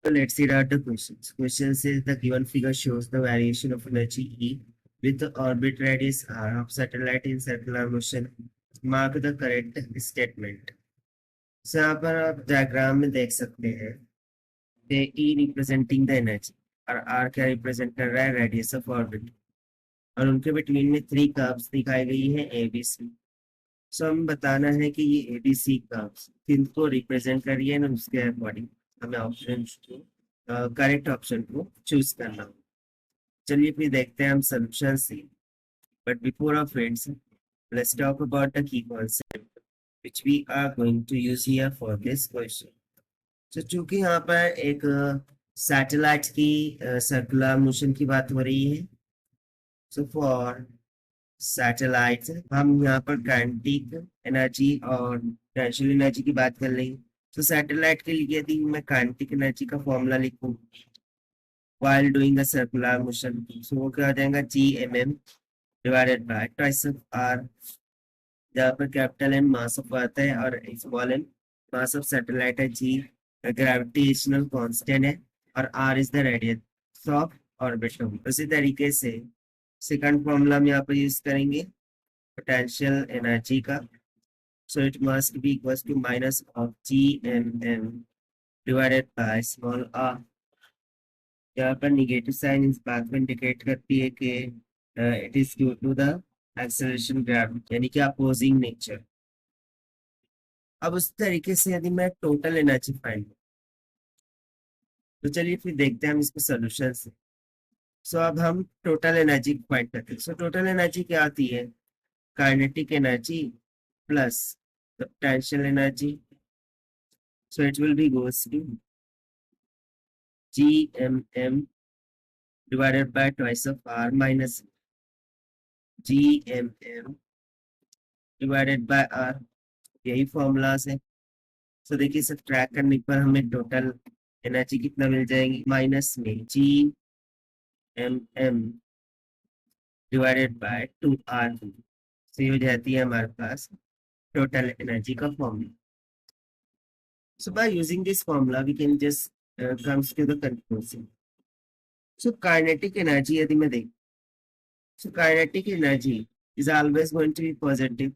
Let's read out the questions. Question says the given figure shows the variation of energy E with the orbit radius R of satellite in circular motion. Mark the correct statement. So यहाँ पर आप diagram में देख सकते हैं कि E representing the energy और R क्या रिप्रेजेंट कर रहा है, रेडियस ऑफ ऑर्बिट, और उनके बिटवीन में 3 कर्व्स दिखाई गई है ए बी सी। सो हमें बताना है कि ये ए बी सी कर्व्स किनको रिप्रेजेंट कर रही है, उसके अकॉर्डिंग हमें ऑप्शन करेक्ट ऑप्शन को चूज करना होगा। चलिए फिर देखते हैं हम solution C, but before of friends let's talk about the key concept which we are going to use here for this question. तो चूंकि यहाँ पर एक सैटेलाइट की सर्कुलर मोशन की बात हो रही है, सो फॉर सैटेलाइट हम यहाँ पर काइनेटिक एनर्जी और पोटेंशियल एनर्जी की बात कर लेंगे। तो सैटेलाइट के लिए यदि मैं काइनेटिक एनर्जी का फॉर्मूला लिखूं while doing a circular motion, so वो क्या हो जाएगा gmm divided by twice of r, जहाँ पर capital M mass of earth है और small M mass of satellite है, जी ग्रेविटेशनल कांस्टेंट है और R is the radius of orbit. उसी तरीके से सेकंड फॉर्मूला हम यहाँ पर यूज करेंगे पोटेंशियल एनर्जी का, so it must be equals to minus of G M M divided by small R. यहाँ पर निगेटिव साइन इस बात को इंडिकेट करती है कि it is due to the acceleration gravity, यानी कि अपोजिंग नेचर। अब उस तरीके से यदि मैं टोटल एनर्जी फाइंड, तो चलिए फिर देखते हैं हम इसके सॉल्यूशन से। सो अब हम टोटल एनर्जी फाइंड करते हैं। सो टोटल एनर्जी क्या आती है, kinetic energy plus potential energy, so it will be goes to GMM divided by twice of R minus GMM divided by R, यही फॉर्मूलाज है। सो देखिए सब ट्रैक करने पर हमें टोटल एनर्जी कितना मिल जाएगी, माइनस में GMM डिवाइडेड बाय 2R, सो ये हो जाती है हमारे पास टोटल एनर्जी का formula. So by using this formula we can just comes to the conclusion. So kinetic energy यदि मैं देख, so kinetic energy is always going to be positive,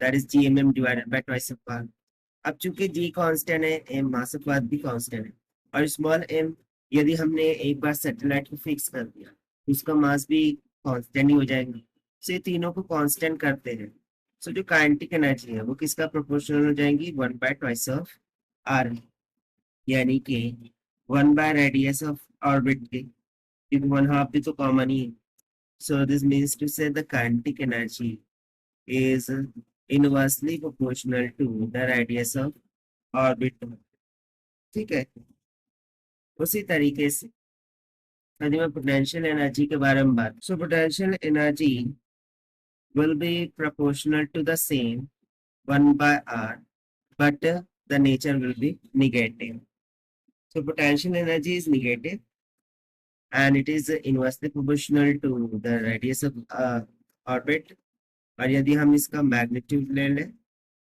that is gmm divided by twice of r। अब चूंकि g constant है, m mass of अर्थ भी constant है, और small m यदि हमने एक बार सैटेलाइट को फिक्स कर दिया उसका मास भी कांस्टेंट ही हो जाएगा। सो ये तीनों को कांस्टेंट करते हैं, सो जो काइनेटिक एनर्जी है वो किसका प्रोपोर्शनल हो जाएंगी, 1 by twice of r, यानी कि 1 by रेडियस ऑफ ऑर्बिट के, 1/2 भी तो कॉमन ही है। So this means to say the kinetic energy is inversely proportional to the radius of orbit। ठीक है, उसी तरीके से यदि मैं पोटेंशियल एनर्जी के बारे में बात, so potential energy will be proportional to the same 1 by r, but the nature will be negative। So potential energy is negative and it is inversely proportional to the radius of orbit। और यदि हम इसका magnitude ले लें,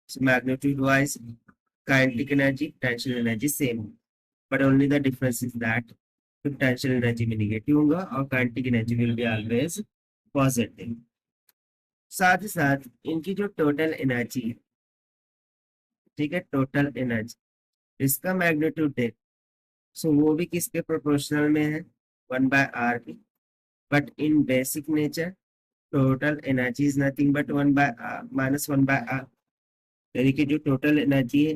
magnitude wise kinetic energy potential energy same, but only the difference is that potential energy में negative होगा और kinetic energy will be always positive. साथ ही साथ इनकी जो टोटल एनर्जी है, ठीक है, टोटल एनर्जी इसका मैग्नीट्यूड देख, सो वो भी किसके प्रोपोर्शनल में है, 1 by r की, but in basic nature total energy is nothing but 1 by minus 1 by r, यानी कि जो total energy है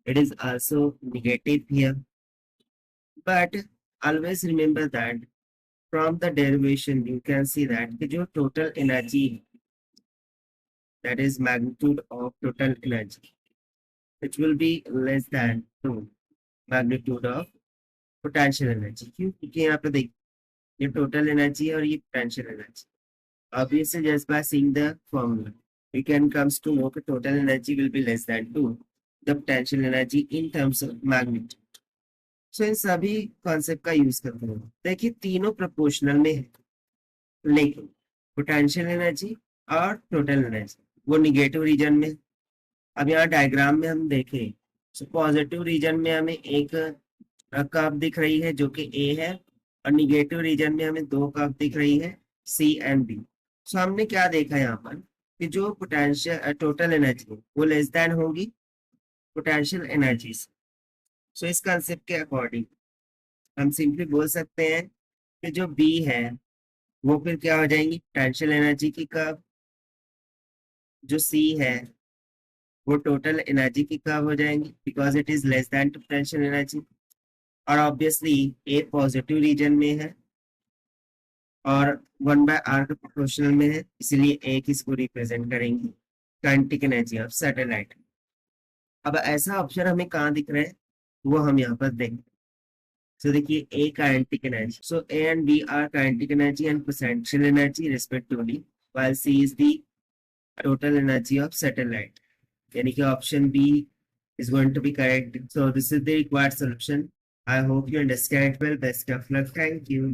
it is also negative here, but always remember that from the derivation you can see that कि जो total energy है, that is magnitude of total energy, which will be less than 2 magnitude of potential energy। क्यों, क्योंकि यहाँ पे देख ये total energy है और ये potential energy। Obviously, just by seeing the formula, we can comes to know that total energy will be less than 2 the potential energy in terms of magnitude। So इन सभी कॉन्सेप्ट का use करते हैं। देखिए तीनों proportional में है, लेकिन potential energy और टोटल एनर्जी वो निगेटिव रीजन में। अब यहाँ डायग्राम में हम देखें, सो पॉजिटिव रीजन में हमें एक कर्व दिख रही है जो कि ए है, और निगेटिव रीजन में हमें दो कर्व दिख रही है सी एंड बी। सो हमने क्या देखा यहाँ पर कि जो पोटेंशियल टोटल एनर्जी वो लेस देन होगी पोटेंशियल एनर्जी। सो इस कंसेप्ट के अकॉर्डिंग हम सिंपली बोल सकते हैं कि जो बी है वो फिर क्या हो जाएंगी पोटेंशियल एनर्जी की कर्व, जो सी है वो टोटल एनर्जी की कर्व हो जाएंगी because it is less than potential energy. और ऑब्वियसली ए पॉजिटिव रीजन में है और 1/r के प्रोपोर्शनल में है, इसलिए ए किसको रिप्रेजेंट करेंगी काइनेटिक एनर्जी ऑफ सैटेलाइट। अब ऐसा ऑप्शन हमें कहाँ दिख रहा है वो हम यहाँ पर देखें। सो देखिए A kinetic energy, so A and B are kinetic energy and potential energy respectively, while C is the total energy of satellite. यानी कि option B is going to be correct. So this is the required solution. I hope you understand it well. Best of luck. Thank you.